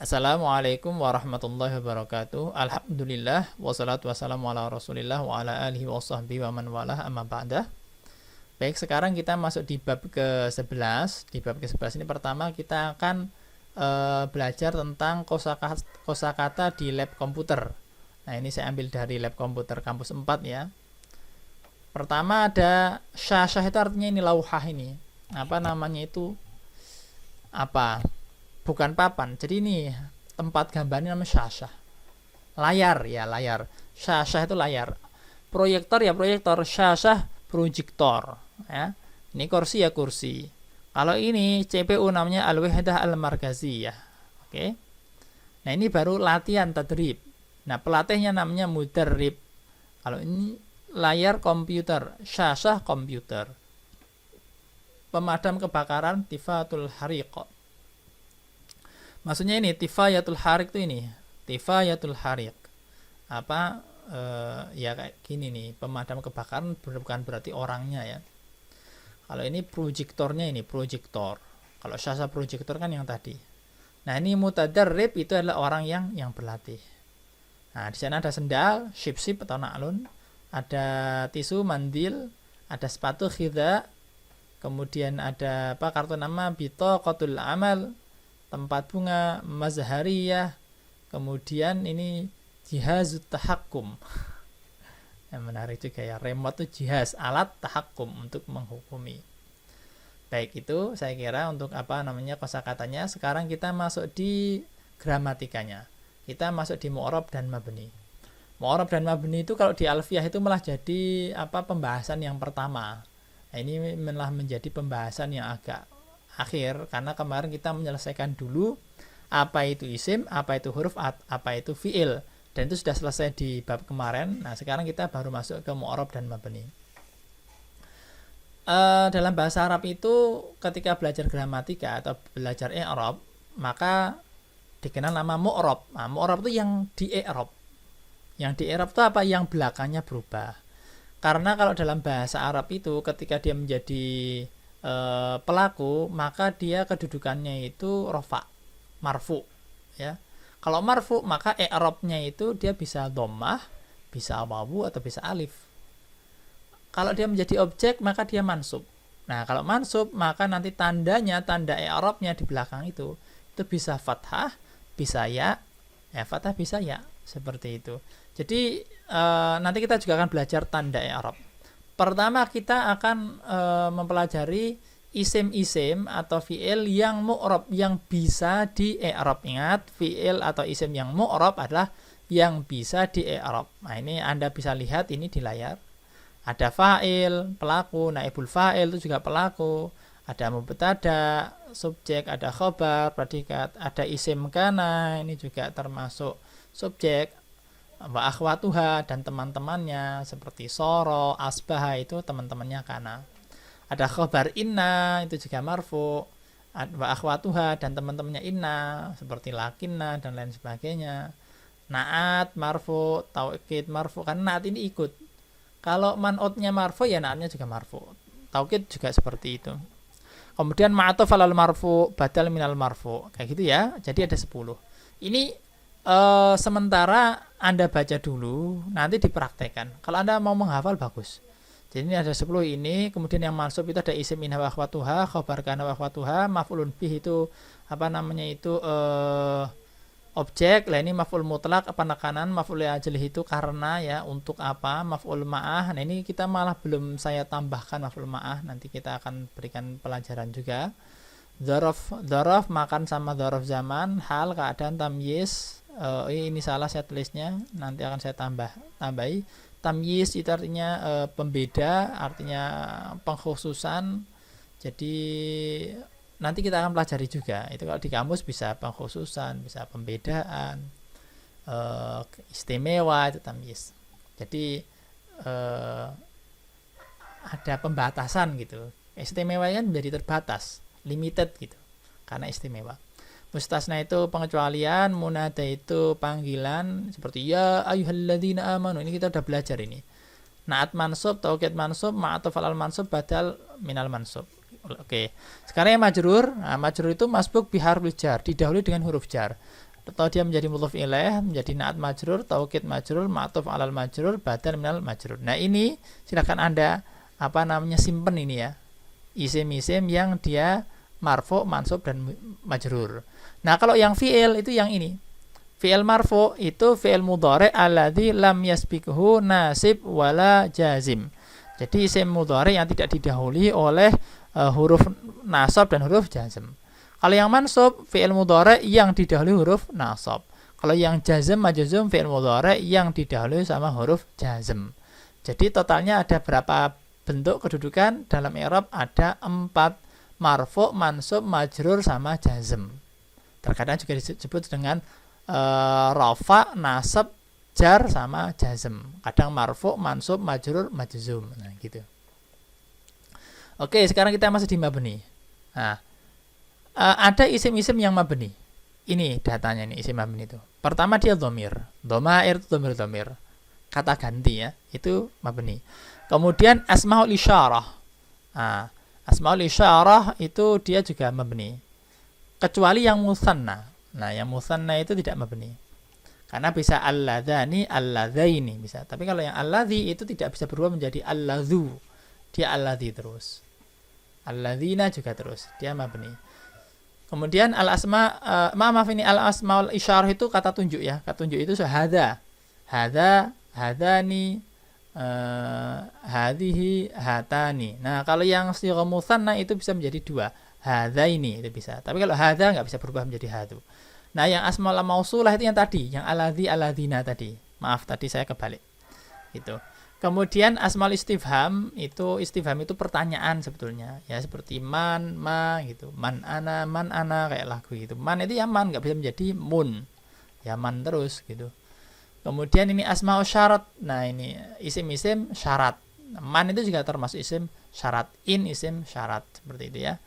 Assalamualaikum warahmatullahi wabarakatuh. Alhamdulillah wassalatu wassalamu ala Rasulillah wa ala alihi wa sahbihi wa man walah amma ba'dah. Baik, sekarang kita masuk di bab ke-11. Di bab ke-11 ini pertama kita akan belajar tentang kosakata di lab komputer. Nah, ini saya ambil dari lab komputer kampus 4 ya. Pertama ada syashah, itu artinya ini lauhah ini. Apa namanya itu? Bukan papan. Jadi ini tempat gambarnya namanya syashah. Layar ya, layar. Syashah itu layar. Proyektor ya proyektor, syashah proyektor ya. Ini kursi ya kursi. Kalau ini CPU namanya al-wahdah al-markaziyah. Oke. Nah, ini baru latihan tadrib. Nah, pelatihnya namanya mudarrib. Kalau ini layar komputer, syashah komputer. Pemadam kebakaran tifatul hariq. Maksudnya ini tifayatul hariq itu ini. Tifayatul hariq. Ya kayak gini nih, pemadam kebakaran bukan berarti orangnya ya. Kalau ini proyektornya, ini proyektor. Kalau syashah proyektor kan yang tadi. Nah, ini mutadarrib itu adalah orang yang berlatih. Nah, di sana ada sendal, ship atau na'lun, ada tisu, mandil, ada sepatu khidha, kemudian ada kartu nama bitaqatul amal, tempat bunga, mazhariyah, kemudian ini jihazut tahakkum. Yang menarik juga ya, remote itu jihaz, alat tahakkum untuk menghukumi. Baik, itu saya kira untuk kosakatanya. Sekarang kita masuk di gramatikanya. Kita masuk di mu'rab dan mabni. Mu'rab dan mabni itu kalau di alfiyah itu malah jadi pembahasan yang pertama. Nah, ini malah menjadi pembahasan yang agak akhir, karena kemarin kita menyelesaikan dulu apa itu isim, apa itu huruf, apa itu fiil, dan itu sudah selesai di bab kemarin. Nah, sekarang kita baru masuk ke mu'rab dan mabni. Dalam bahasa Arab itu ketika belajar gramatika atau belajar i'rab, maka dikenal nama mu'rab. Nah, mu'rab itu yang di i'rab. Yang di i'rab itu apa? Yang belakangnya berubah. Karena kalau dalam bahasa Arab itu ketika dia menjadi pelaku, maka dia kedudukannya itu rofa, marfu ya. Kalau marfu, maka i'rabnya itu dia bisa dhammah, bisa wawu, atau bisa alif. Kalau dia menjadi objek, maka dia mansub. Nah, kalau mansub, maka nanti tandanya, tanda i'rabnya di belakang itu bisa fathah, bisa ya, fathah bisa ya, seperti itu. Jadi nanti kita juga akan belajar tanda i'rab. Pertama kita akan mempelajari isim-isim atau fi'il yang mu'rab, yang bisa di i'rab. Ingat, fi'il atau isim yang mu'rab adalah yang bisa di i'rab. Nah, ini Anda bisa lihat ini di layar. Ada fa'il, pelaku, naibul fa'il itu juga pelaku. Ada mubtada, subjek, ada khobar, predikat, ada isim kana, ini juga termasuk subjek. Wa akhwatuha dan teman-temannya seperti soro, asbaha itu teman-temannya kana. Ada khobar inna, itu juga marfu. Wa akhwatuha dan teman-temannya inna seperti lakinna dan lain sebagainya. Naat marfu, taukid marfu, kan naat ini ikut. Kalau man'utnya marfu ya naatnya juga marfu. Taukid juga seperti itu. Kemudian ma'atuf alal marfu, badal minal marfu, kayak gitu ya. Jadi ada 10. Ini sementara Anda baca dulu, nanti dipraktekkan. Kalau Anda mau menghafal bagus. Jadi ini ada 10 ini, kemudian yang masuk itu ada isim inna wa akhwatuha, khabar kana wa akhwatuha, maf'ulun bih itu objek. Lah ini maf'ul mutlak penekanan, maf'ul ajlih itu karena ya, untuk apa, maf'ul ma'ah. Nah, ini kita malah belum saya tambahkan maf'ul ma'ah, nanti kita akan berikan pelajaran juga. Dzaraf makan sama dzaraf zaman, hal keadaan, tamyiz. Ini salah saya tulisnya, nanti akan saya tambahi. Tamyiz itu artinya pembeda, artinya pengkhususan. Jadi nanti kita akan pelajari juga. Itu kalau di kamus bisa pengkhususan, bisa pembedaan, istimewa, itu tamyiz. Jadi ada pembatasan gitu. Istimewa kan menjadi terbatas, limited gitu, karena istimewa. Mustasna itu pengecualian, munada itu panggilan, seperti ya ayyuhalladzina amanu. Ini kita udah belajar ini. Naat mansub, taukid mansub, ma'atuf alal mansub, badal minal mansub. Oke. Sekarang yang majrur. Nah, majrur itu masbuk biharfil jar, didahului dengan huruf jar. atau dia menjadi mudhof ilaih, menjadi na'at majrur, taukid majrur, ma'tuf alal majrur, badal minal majrur. Nah, ini silakan Anda simpen ini ya. Isim-isim yang dia marfu, mansub dan majrur. Nah, kalau yang fi'il itu yang ini. Fi'il marfu itu fi'il mudhari' alladzi lam yasbiqhu nasib wala jazim. Jadi isim mudhari' yang tidak didahului oleh huruf nasab dan huruf jazm. Kalau yang mansub fi'il mudhari' yang didahului huruf nasab. Kalau yang jazm majzum fi'il mudhari' yang didahului sama huruf jazm. Jadi totalnya ada berapa bentuk kedudukan dalam i'rab? Ada 4: marfu, mansub, majrur sama jazm. Terkadang juga disebut dengan rafa, nasab, jar sama jazm. Kadang marfu, mansub, majrur, majzum. Nah, gitu. Oke, sekarang kita masih di mabni. Nah, ada isim-isim yang mabni. Ini datanya nih isim mabni itu. Pertama dia dhamir. Dhamair itu dhamir. Kata ganti ya, itu mabni. Kemudian asmaul isyarah. Nah, asmaul isyarah itu dia juga mabni. Kecuali yang musanna. Nah, yang musanna itu tidak mabni. Karena bisa alladzani, alladzaini bisa. Tapi kalau yang alladzi itu tidak bisa berubah menjadi alladzu. Dia alladzi terus. Alladzina juga terus. Dia mabni. Kemudian al-asma ini al-asmaul isyarah itu kata tunjuk ya. Kata tunjuk itu hadza. Hadza, hadzani, hadhihi, hatani. Nah, kalau yang sigha musanna itu bisa menjadi 2. Hadzaini itu bisa. Tapi kalau hadza enggak bisa berubah menjadi hadu. Nah, yang asmaul mausulah itu yang tadi, yang alladzi, alladzina tadi. Maaf, tadi saya kebalik. Gitu. Kemudian asmaul istifham itu pertanyaan sebetulnya. Ya seperti man, ma gitu. Man ana kayak lagu gitu. Man itu ya man, enggak bisa menjadi mun. Ya man terus gitu. Kemudian ini asmaul syarat. Nah, ini isim-isim syarat. Man itu juga termasuk isim syarat. In isim syarat seperti itu ya.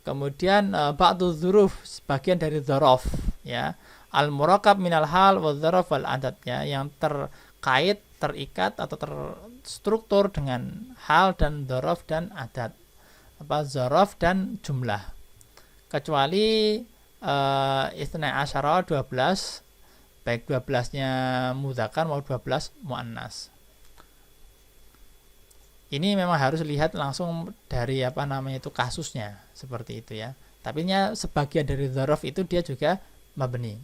Kemudian ba'du dzuruf, sebagian dari dzaraf ya. Al-murakkab minal hal wa dzaraf wal adad ya, yang terkait, terikat atau terstruktur dengan hal dan dzaraf dan adad. Dzaraf dan jumlah. Kecuali isna asyara 12, baik 12-nya mudzakkar maupun 12 muannas. Ini memang harus lihat langsung dari kasusnya seperti itu ya. Tapi sebagian dari dzaraf itu dia juga mabni.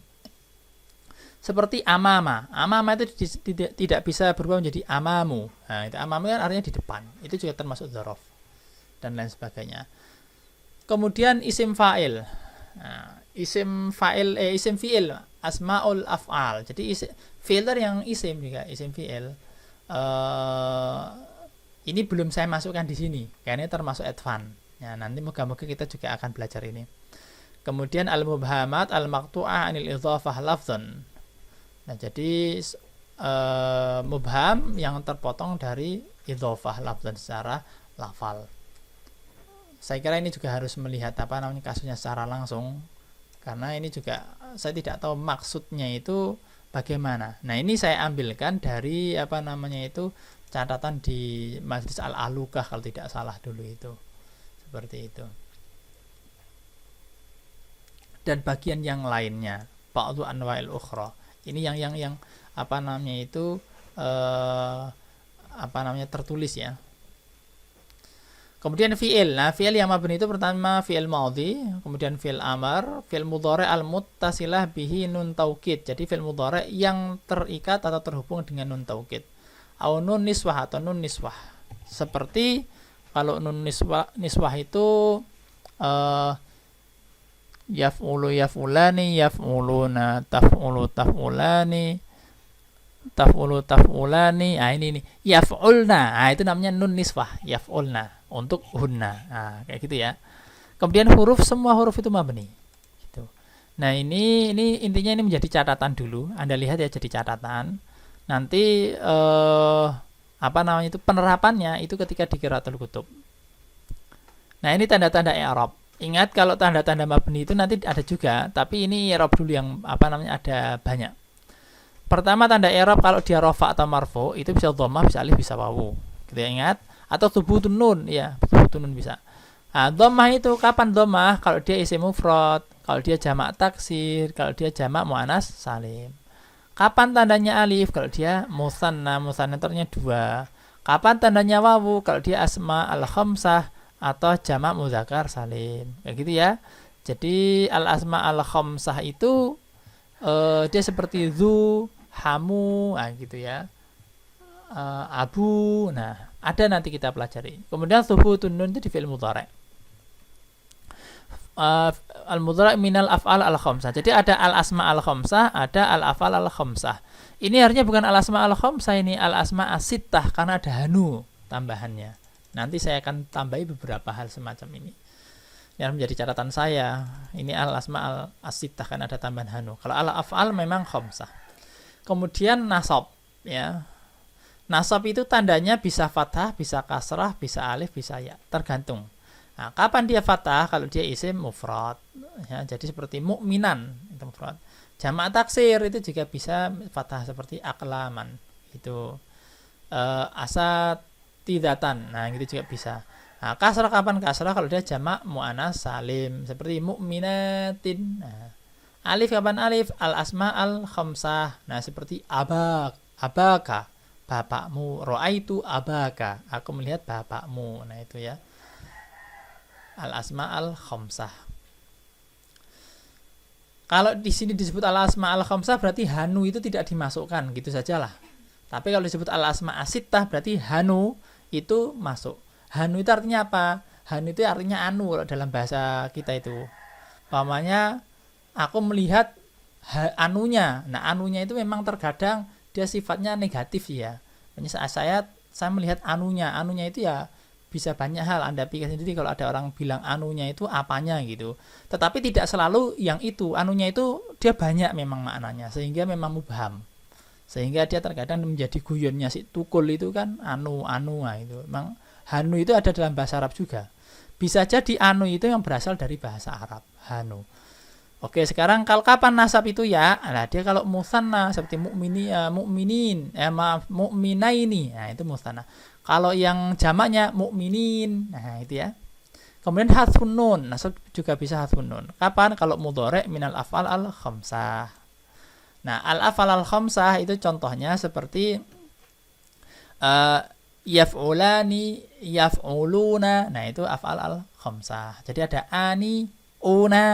Seperti amama. Amama itu tidak bisa berubah menjadi amamu. Nah, itu amamu kan artinya di depan. Itu juga termasuk dzaraf dan lain sebagainya. Kemudian isim fa'il. Nah, isim fi'il, asmaul af'al. Jadi fi'il yang isim juga, isim fi'il. Ini belum saya masukkan di sini, karena ini termasuk advance. Ya, nanti moga-moga kita juga akan belajar ini. Kemudian al-mubhamat al-maqtu'ah anil idhafah lafzan. Nah, jadi mubham yang terpotong dari idhafah lafzan secara lafal. Saya kira ini juga harus melihat kasusnya secara langsung, karena ini juga saya tidak tahu maksudnya itu bagaimana. Nah, ini saya ambilkan dari catatan di Majlis Al-Alukah kalau tidak salah dulu itu. Seperti itu. Dan bagian yang lainnya, ba'du anwa'il ukhra. Ini yang tertulis ya. Kemudian fi'il. Nah, fi'il yang mabni itu pertama fi'il madhi, kemudian fi'il amar, fi'il mudhari' al-muttasilah bihi nun taukid. Jadi fi'il mudhari' yang terikat atau terhubung dengan nun taukid. Au nun niswah atau nun niswah. Seperti kalau nun niswah itu yaf'ulu yaf'ulani, yaf'uluna, taf'ulu taf'ulani, taf'ulu taf'ulani. Nah, ini yaf'ulna. Nah, itu namanya nun niswah, yaf'ulna untuk hunna. Nah, kayak gitu ya. Kemudian semua huruf itu mabni. Gitu. Nah, ini intinya ini menjadi catatan dulu. Anda lihat ya, jadi catatan. Nanti penerapannya itu ketika di qiraatul kutub. Nah, ini tanda-tanda i'rab. Ingat kalau tanda-tanda mabni itu nanti ada juga, tapi ini i'rab dulu yang ada banyak. Pertama, tanda i'rab kalau dia rafa atau marfu itu bisa dhammah, bisa alif, bisa wawu. Gitu ya, ingat. Atau thubutun nun, ya, thubutun nun bisa. Nah, dhammah itu kapan dhammah? Kalau dia isim mufrad. kalau dia jamak taksir, kalau dia jamak muannas salim. Kapan tandanya alif? Kalau dia musanna, musanna ternyata 2. Kapan tandanya wawu? Kalau dia asma al-khamsah atau jamak muzakkar salim. Kayak gitu ya. Jadi al-asma al-khamsah itu dia seperti zu, hamu, nah gitu ya. Abu. Nah, ada nanti kita pelajari. Kemudian thubutun nun itu di fi'il mudhari'. Al-mudhari' minal af'al al-khamsah. Jadi ada al-asma al-khamsah, ada al-af'al al-khamsah. Ini artinya bukan al-asma al-khamsah, ini al-asma as-sittah karena ada hanu tambahannya. Nanti saya akan tambahi beberapa hal semacam ini. Yang menjadi catatan saya, ini al-asma as-sittah karena ada tambahan hanu. Kalau al-af'al memang khamsah. Kemudian nasab, ya. Nasab itu tandanya bisa fathah, bisa kasrah, bisa alif, bisa ya, tergantung. Nah, kapan dia fathah? Kalau dia isim mufrad, ya, jadi seperti mukminan itu mufrad. Jamak taksir itu juga bisa fathah seperti aklaman, itu asatidatan. Nah, itu juga bisa. Nah, kasrah kapan kasrah? Kalau dia jamak muannas salim seperti mukminatin. Nah, alif kapan alif? Al asma al khamsah. Nah, seperti abaka, bapakmu. Ra'aitu abaka, aku melihat bapakmu. Nah, itu ya. Al-asma al-khamsah. Kalau di sini disebut al-asma al-khamsah berarti hanu itu tidak dimasukkan, gitu sajalah. Tapi kalau disebut al-asma as-sittah berarti hanu itu masuk. Hanu itu artinya apa? Hanu itu artinya anu kalau dalam bahasa kita itu. Umpamanya aku melihat anunya. Nah, anunya itu memang terkadang dia sifatnya negatif ya. Saya melihat anunya. Anunya itu ya bisa banyak hal, Anda pikir sendiri kalau ada orang bilang anunya itu apanya gitu. Tetapi tidak selalu yang itu, anunya itu dia banyak memang maknanya, sehingga memang mubham. Sehingga dia terkadang menjadi guyonnya si tukul itu kan anu, nah itu. Memang hanu itu ada dalam bahasa Arab juga. Bisa jadi anu itu yang berasal dari bahasa Arab, hanu. Oke, sekarang kalau kapan nasab itu ya? Nah, dia kalau musanna seperti mukminin, mukminaini. Nah, itu musanna. Kalau yang jamaknya mukminin, nah itu ya. Kemudian hadfun nun, nasab juga bisa hadfun nun. Kapan? Kalau mudhari' minal af'al al-khamsah. Nah, al-af'al al-khamsah itu contohnya seperti yaf'ulani, yaf'uluna. Nah, itu af'al al-khamsah. Jadi ada ani, una,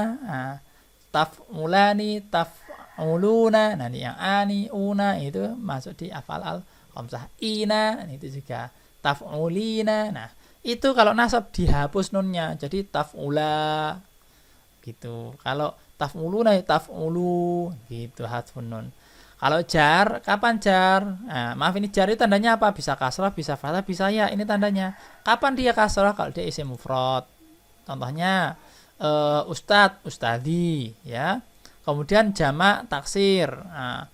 taf'ulani, taf'uluna. Nah, ini yang ani, una itu masuk di af'al al-khamsah. Ina, itu juga taf'ulina. Nah, itu kalau nasab dihapus nunnya jadi taf'ula gitu. Kalau taf'uluna taf'ulu gitu, hadfun nun. Kalau jar, kapan jar? Nah, maaf ini jar itu tandanya apa? Bisa kasrah, bisa fathah, bisa ya. Ini tandanya. Kapan dia kasrah? Kalau dia isim mufrad. Contohnya ustad, ustadi ya. Kemudian jamak taksir. Nah,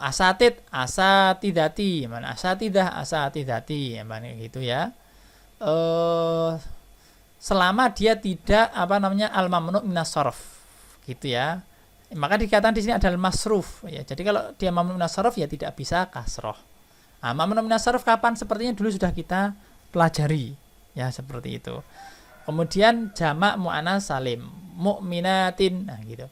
asatid, asatidati, mana asatidah, asatidati, mana gitu ya. Selama dia tidak al-mamnu' minas sarf gitu ya. Maka dikatakan di sini adalah masruf ya. Jadi kalau dia mamnu' minas sarf ya tidak bisa kasroh. Nah, mamnu' minas sarf kapan? Sepertinya dulu sudah kita pelajari ya, seperti itu. Kemudian jamak muannas salim, mukminatin, nah gitu.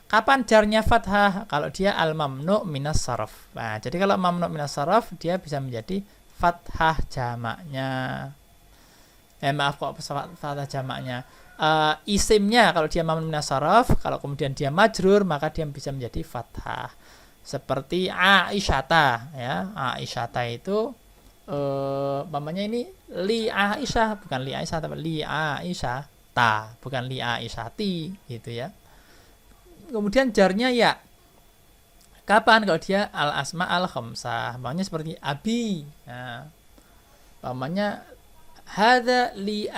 Kapan jarnya fathah? Kalau dia al-mamnu' minas sarf. Nah, jadi kalau mamnu' minas sarf dia bisa menjadi fathah jamaknya. Fathah jamaknya. Isimnya kalau dia mamnu' minas sarf, kalau kemudian dia majrur maka dia bisa menjadi fathah. Seperti Aisyata ya. Aisyata itu namanya ini li Aisyah, bukan li Aisyah tapi li Aisyah ta, bukan li Aisyati gitu ya. Kemudian jarnya ya. Kapan? Kalau dia al-asma al-khamsah. Makanya seperti abi. Nah, namanya hadza li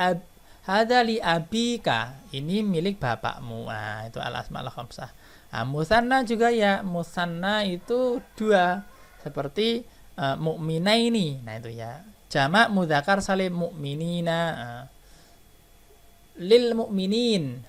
abika. Ini milik bapakmu. Nah, itu al-asma al-khamsah. Nah, musanna juga ya. Musanna itu 2. Seperti mukminaini. Nah, itu ya. Jamak mudzakkar salim mukminina. Lil mukminin.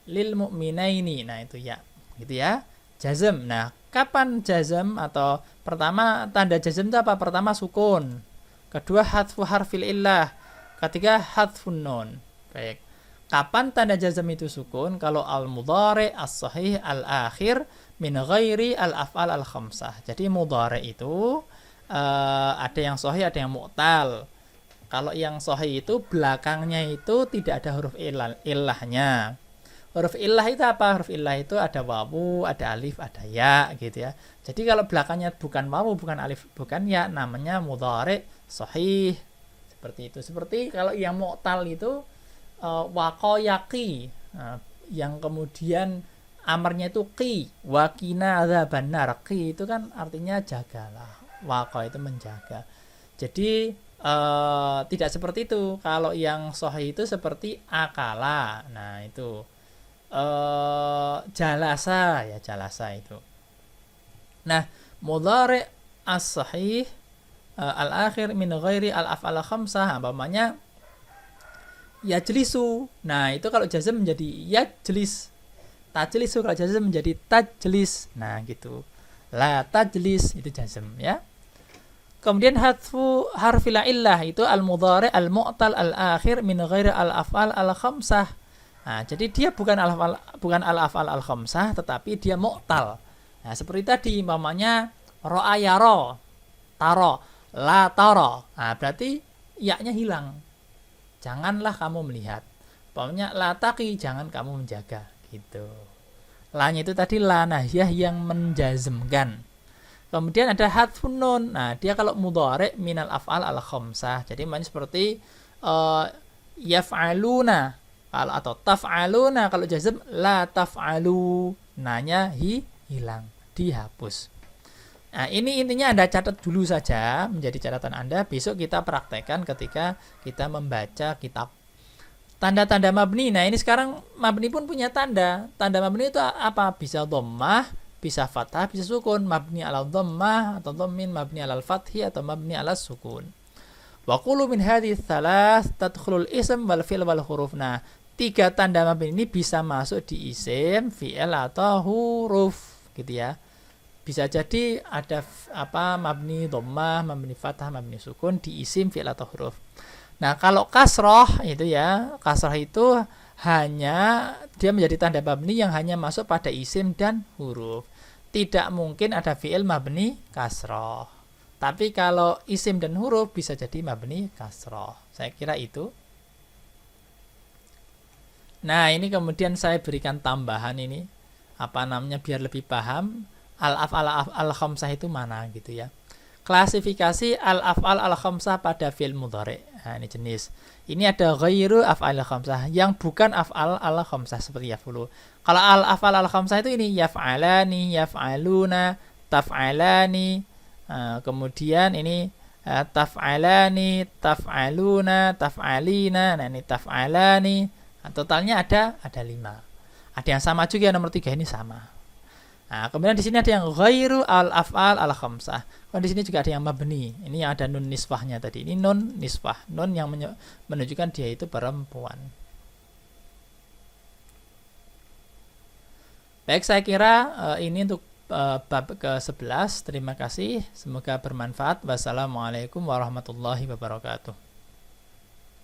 Lil mu'minaini. Nah, itu ya. Gitu ya. Jazm. Nah, kapan jazm atau pertama tanda jazm itu apa? Pertama sukun. Kedua hadfu harfil illah. Ketiga hadfun nun. Baik. Kapan tanda jazm itu sukun? Kalau al-mudhari as-sahih al-akhir min ghairi al-af'al al-khamsah. Jadi mudhari itu ada yang sahih, ada yang mu'tal. Kalau yang sahih itu belakangnya itu tidak ada huruf illahnya. Huruf illah itu apa? Huruf illah itu ada wawu, ada alif, ada ya gitu ya. Jadi kalau belakangnya bukan wawu, bukan alif, bukan ya, namanya mudhari sahih. Seperti itu. Seperti kalau yang mu'tal itu waqayaqi, yang kemudian amarnya itu qi, waqina adzabannar. Qi itu kan artinya jagalah. Waqa itu menjaga. Jadi tidak seperti itu. Kalau yang sahih itu seperti akala. Nah, itu jalasa ya, jalasa itu. Nah, mudhari as-sahih al-akhir min ghairi al-af'al khamsah, umpamanya yajlisu. Nah, itu kalau jazm menjadi yajlis. Tajlisu kalau jazm menjadi tajlis. Nah, gitu. La tajlis itu jazm ya. Kemudian hadfu harfil illah itu al-mudhari al-mu'tal al-akhir min ghairi al-af'al al-khamsah. Nah, jadi dia bukan al-af'al al-khamsah, tetapi dia mu'tal. Nah, seperti tadi umpamanya ra'a yara, tara, la tara. Nah, berarti ya-nya hilang. Janganlah kamu melihat. Pokoknya la taqi, jangan kamu menjaga gitu. La-nya itu tadi la nahyah yang menjazmkan. Kemudian ada hadfun nun. Nah, dia kalau mudhari minal af'al al khamsah. Jadi maknanya seperti yaf'aluna atau taf'aluna. Kalau jazm la taf'alu. Nanya hilang, dihapus. Nah, ini intinya Anda catat dulu saja, menjadi catatan Anda. Besok kita praktekkan ketika kita membaca kitab. Tanda-tanda mabni. Nah, ini sekarang mabni pun punya tanda. Tanda mabni itu apa? Bisa dhammah, bisa fathah, bisa sukun. Mabni ala dhammah atau dhammin, mabni ala fathi atau mabni ala sukun. Wa qulu min hadhihi tsalath tadkhulul ism wal fi'l wal huruf. Nah, 3 tanda mabni ini bisa masuk di isim, fi'il atau huruf gitu ya. Bisa jadi ada mabni dhammah, mabni fathah, mabni sukun di isim, fi'il atau huruf. Nah, kalau kasroh itu ya, kasroh itu hanya dia menjadi tanda mabni yang hanya masuk pada isim dan huruf. Tidak mungkin ada fi'il mabni kasroh. Tapi kalau isim dan huruf bisa jadi mabni kasroh. Saya kira itu. Nah, ini kemudian saya berikan tambahan ini. Biar lebih paham. Al-af'al al-khamsah itu mana gitu ya. Klasifikasi al-af'al al-khamsah pada fi'il mudhari. Nah, ini jenis. Ini ada ghairu af'al al-khamsah, yang bukan af'al al-khamsah seperti yaf'ulu. Kalau al-af'al al-khamsah itu ini yaf'alani, yaf'aluna, taf'alani. Kemudian ini taf'alani, taf'aluna, taf'alina. Nah, ini taf'alani. Totalnya ada 5. Ada yang sama juga, nomor 3 ini sama. Nah, kemudian di sini ada yang ghairu al-af'al al-khamsah. Kemudian di sini juga ada yang mabni. Ini yang ada nun nisfahnya tadi. Ini nun nisfah, nun yang menunjukkan dia itu perempuan. Baik, saya kira ini untuk bab ke-11. Terima kasih. Semoga bermanfaat. Wassalamualaikum warahmatullahi wabarakatuh.